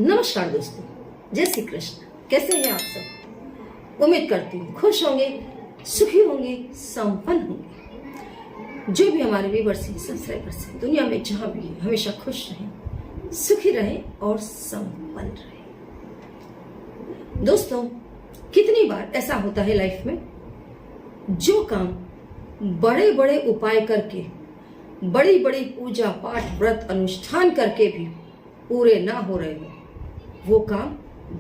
नमस्कार दोस्तों, जय श्री कृष्ण। कैसे हैं आप सब? उम्मीद करती हूँ खुश होंगे, सुखी होंगे, संपन्न होंगे। जो भी हमारे व्यूअर्स हैं, सब्सक्राइबर्स हैं, दुनिया में जहाँ भी है, हमेशा खुश रहें, सुखी रहें और संपन्न रहें। दोस्तों, कितनी बार ऐसा होता है लाइफ में, जो काम बड़े बड़े उपाय करके, बड़ी बड़ी पूजा पाठ व्रत अनुष्ठान करके भी पूरे ना हो रहे हो, वो काम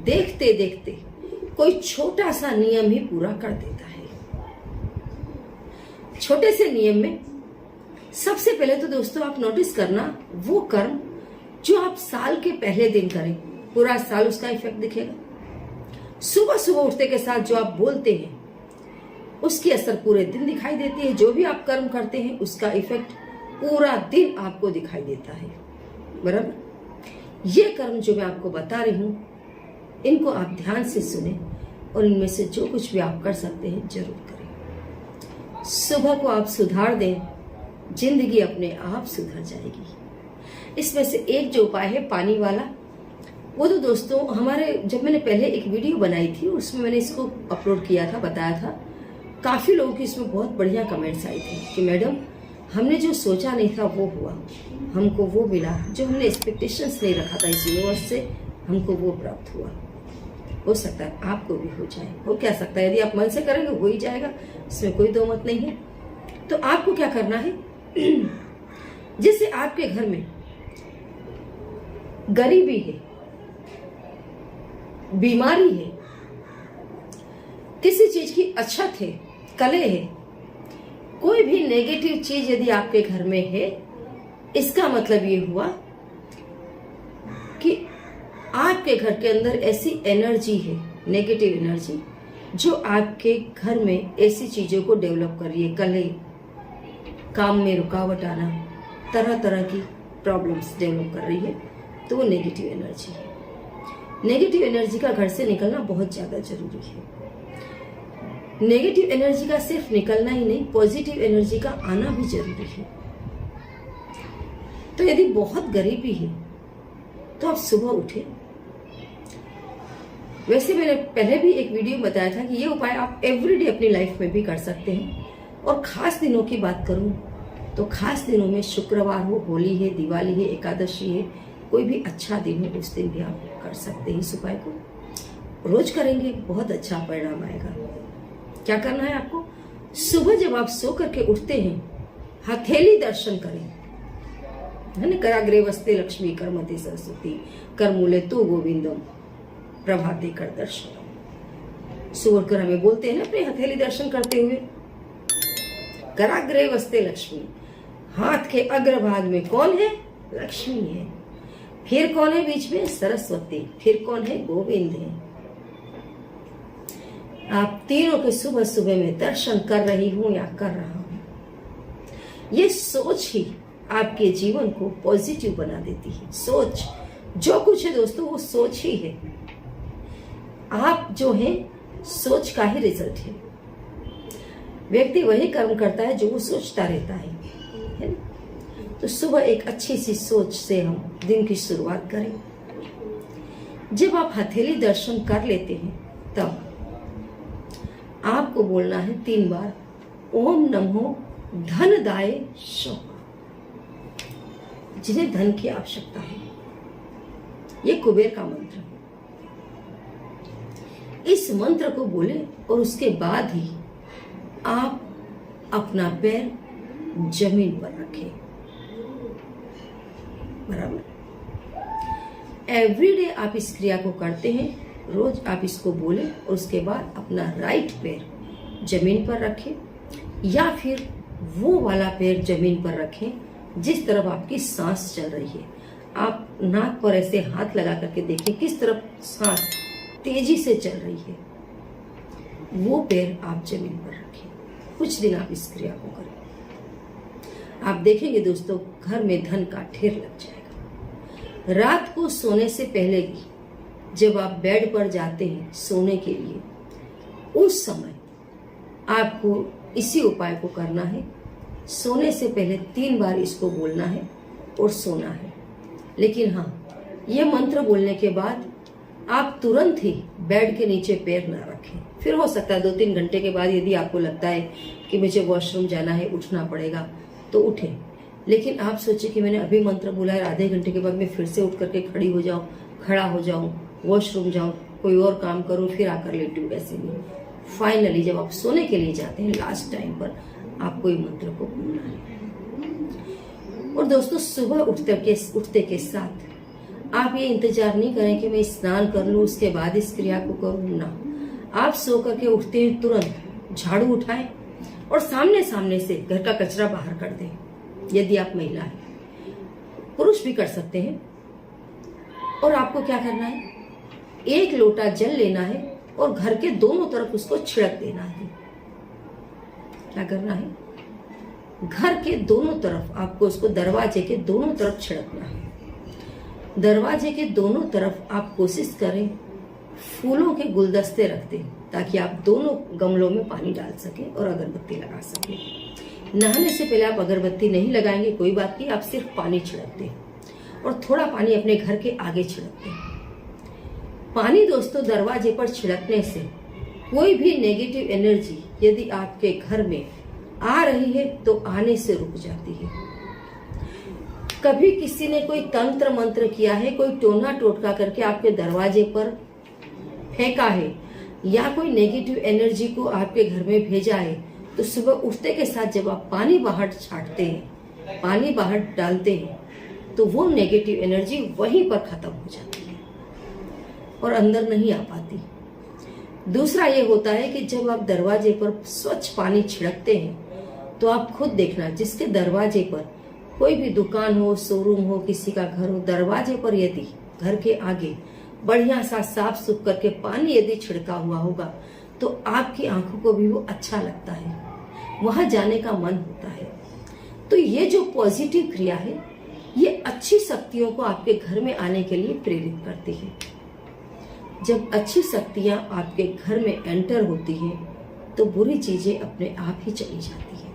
देखते देखते कोई छोटा सा नियम ही पूरा कर देता है। छोटे से नियम में सबसे पहले तो दोस्तों आप नोटिस करना, वो कर्म जो आप साल के पहले दिन करें, पूरा साल उसका इफेक्ट दिखेगा। सुबह सुबह उठते के साथ जो आप बोलते हैं, उसकी असर पूरे दिन दिखाई देती है। जो भी आप कर्म करते हैं, उसका इफेक्ट पूरा दिन आपको दिखाई देता है। बराबर? ये कर्म जो मैं आपको बता रही हूं, इनको आप ध्यान से सुने और इनमें से जो कुछ भी आप कर सकते हैं जरूर करें। सुबह को आप सुधार दें, जिंदगी अपने आप सुधर जाएगी। इसमें से एक जो उपाय है पानी वाला, वो तो दोस्तों हमारे, जब मैंने पहले एक वीडियो बनाई थी उसमें मैंने इसको अपलोड किया था, बताया था। काफी लोगों की इसमें बहुत बढ़िया कमेंट्स आई थी कि मैडम, हमने जो सोचा नहीं था वो हुआ, हमको वो मिला, जो हमने एक्सपेक्टेशंस नहीं रखा था इस यूनिवर्स से, हमको वो प्राप्त हुआ। हो सकता है आपको भी हो जाए, हो क्या सकता है, यदि आप मन से करेंगे हो ही जाएगा, इसमें कोई दो मत नहीं है। तो आपको क्या करना है, जैसे आपके घर में गरीबी है, बीमारी है, किसी चीज की अछत है, कले है, कोई भी नेगेटिव चीज यदि आपके घर में है, इसका मतलब ये हुआ कि आपके घर के अंदर ऐसी एनर्जी है, नेगेटिव एनर्जी, जो आपके घर में ऐसी चीजों को डेवलप कर रही है। कले, काम में रुकावट आना, तरह तरह की प्रॉब्लम्स डेवलप कर रही है, तो वो नेगेटिव एनर्जी है। नेगेटिव एनर्जी का घर से निकलना बहुत ज्यादा जरूरी है। नेगेटिव एनर्जी का सिर्फ निकलना ही नहीं, पॉजिटिव एनर्जी का आना भी जरूरी है। तो यदि बहुत गरीबी है तो आप सुबह उठे। वैसे मैंने पहले भी एक वीडियो बताया था कि ये उपाय आप एवरीडे अपनी लाइफ में भी कर सकते हैं। और खास दिनों की बात करूं तो खास दिनों में शुक्रवार हो, होली है, दिवाली है, एकादशी है, कोई भी अच्छा दिन है, उस दिन भी आप कर सकते हैं इस उपाय को। रोज करेंगे, बहुत अच्छा परिणाम आएगा। क्या करना है आपको, सुबह जब आप सो करके उठते हैं, हथेली दर्शन करें, है ना। कराग्रे वस्ते लक्ष्मी, करमते सरस्वती, करमूले तो गोविंदम, प्रभाते कर दर्शन। सुबह कर हमें बोलते हैं ना अपने हथेली दर्शन करते हुए, कराग्रे वस्ते लक्ष्मी, हाथ के अग्रभाग में कौन है? लक्ष्मी है। फिर कौन है बीच में? सरस्वती। फिर कौन है? गोविंद है। आप तीनों के सुबह सुबह में दर्शन कर रही हूं या कर रहा हूं, ये सोच ही आपके जीवन को पॉजिटिव बना देती है। सोच, जो कुछ है दोस्तों, वो सोच ही है। आप जो है, सोच का ही रिजल्ट है। व्यक्ति वही कर्म करता है जो वो सोचता रहता है ना? तो सुबह एक अच्छी सी सोच से हम दिन की शुरुआत करें। जब आप हथेली दर्शन कर लेते हैं, तब आपको बोलना है 3 बार, ओम नमो धनदाय शो। जिन्हें धन की आवश्यकता है, ये कुबेर का मंत्र है। इस मंत्र को बोले और उसके बाद ही आप अपना पैर जमीन पर रखें। बराबर? एवरीडे आप इस क्रिया को करते हैं, रोज आप इसको बोले और उसके बाद अपना राइट पैर जमीन पर रखें, या फिर वो वाला पैर जमीन पर रखें जिस तरफ आपकी सांस चल रही है। आप नाक पर ऐसे हाथ लगा करके देखें किस तरफ सांस तेजी से चल रही है, वो पैर आप जमीन पर रखें। कुछ दिन आप इस क्रिया को करें, आप देखेंगे दोस्तों, घर में धन का ढेर लग जाएगा। रात को सोने से पहले भी जब आप बेड पर जाते हैं सोने के लिए, उस समय आपको इसी उपाय को करना है। सोने से पहले 3 बार इसको बोलना है और सोना है। लेकिन हाँ, ये मंत्र बोलने के बाद आप तुरंत ही बेड के नीचे पैर ना रखें। फिर हो सकता है 2-3 घंटे के बाद यदि आपको लगता है कि मुझे वॉशरूम जाना है, उठना पड़ेगा, तो उठें। लेकिन आप सोचिए कि मैंने अभी मंत्र बोला है, आधे घंटे के बाद मैं फिर से उठ करके खड़ा हो जाऊं, वॉशरूम जाऊं, कोई और काम करूं, फिर आकर लेटूं, वैसे नहीं। फाइनली जब आप सोने के लिए जाते हैं, लास्ट टाइम पर आपको ये मंत्र को बोलना है। और दोस्तों, सुबह उठते के साथ आप ये इंतजार नहीं करें कि मैं स्नान कर लूं उसके बाद इस क्रिया को करूं ना। आप सो करके उठते ही तुरंत झाड़ू उठाएं और सामने से घर का कचरा बाहर कर दें। यदि आप महिला हैं, पुरुष भी कर सकते हैं। और आपको क्या करना है, 1 लोटा जल लेना है और घर के दोनों तरफ उसको छिड़क देना है। क्या करना है, घर के दोनों तरफ आपको उसको दरवाजे के दोनों तरफ छिड़कना है। दरवाजे के दोनों तरफ आप कोशिश करें फूलों के गुलदस्ते रख दें, ताकि आप दोनों गमलों में पानी डाल सकें और अगरबत्ती लगा सकें। नहाने से पहले आप अगरबत्ती नहीं लगाएंगे, कोई बात नहीं, आप सिर्फ पानी छिड़क दें और थोड़ा पानी अपने घर के आगे छिड़क दें। पानी दोस्तों दरवाजे पर छिड़कने से कोई भी नेगेटिव एनर्जी यदि आपके घर में आ रही है तो आने से रुक जाती है। कभी किसी ने कोई तंत्र मंत्र किया है, कोई टोना टोटका करके आपके दरवाजे पर फेंका है, या कोई नेगेटिव एनर्जी को आपके घर में भेजा है, तो सुबह उठते के साथ जब आप पानी बाहर छाटते हैं, पानी बाहर डालते हैं, तो वो नेगेटिव एनर्जी वहीं पर खत्म हो जाती है और अंदर नहीं आ पाती। दूसरा ये होता है कि जब आप दरवाजे पर स्वच्छ पानी छिड़कते हैं, तो आप खुद देखना, जिसके दरवाजे पर कोई भी दुकान हो, शोरूम हो, किसी का घर हो, दरवाजे पर यदि घर के आगे बढ़िया सा साफ सुफ करके पानी यदि छिड़का हुआ होगा, तो आपकी आंखों को भी वो अच्छा लगता है, वहां जाने का मन होता है। तो ये जो पॉजिटिव क्रिया है, ये अच्छी शक्तियों को आपके घर में आने के लिए प्रेरित करती है। जब अच्छी शक्तियां आपके घर में एंटर होती हैं, तो बुरी चीजें अपने आप ही चली जाती है।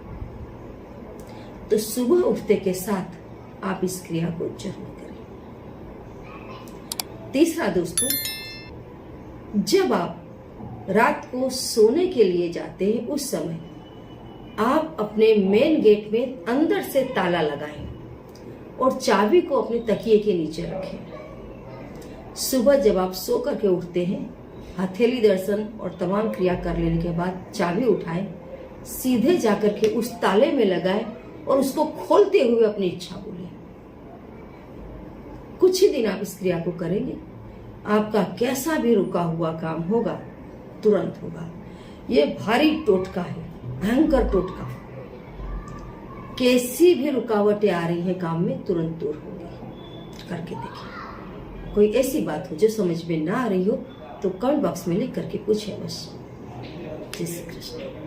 तो सुबह उठते के साथ आप इस क्रिया को जरूर करें। तीसरा दोस्तों, जब आप रात को सोने के लिए जाते हैं, उस समय आप अपने मेन गेट में अंदर से ताला लगाएं और चाबी को अपने तकिए के नीचे रखें। सुबह जब आप सो करके उठते हैं, हथेली दर्शन और तमाम क्रिया कर लेने के बाद चाबी उठाएं, सीधे जाकर के उस ताले में लगाएं और उसको खोलते हुए अपनी इच्छा बोलें। कुछ ही दिन आप इस क्रिया को करेंगे, आपका कैसा भी रुका हुआ काम होगा तुरंत होगा। ये भारी टोटका है, भयंकर टोटका। कैसी भी रुकावटें आ रही हैं काम में, तुरंत दूर होंगी। करके देखिए। कोई ऐसी बात हो जो समझ में ना आ रही हो, तो कमेंट बॉक्स में लिख करके पूछे बस। जय श्री कृष्ण।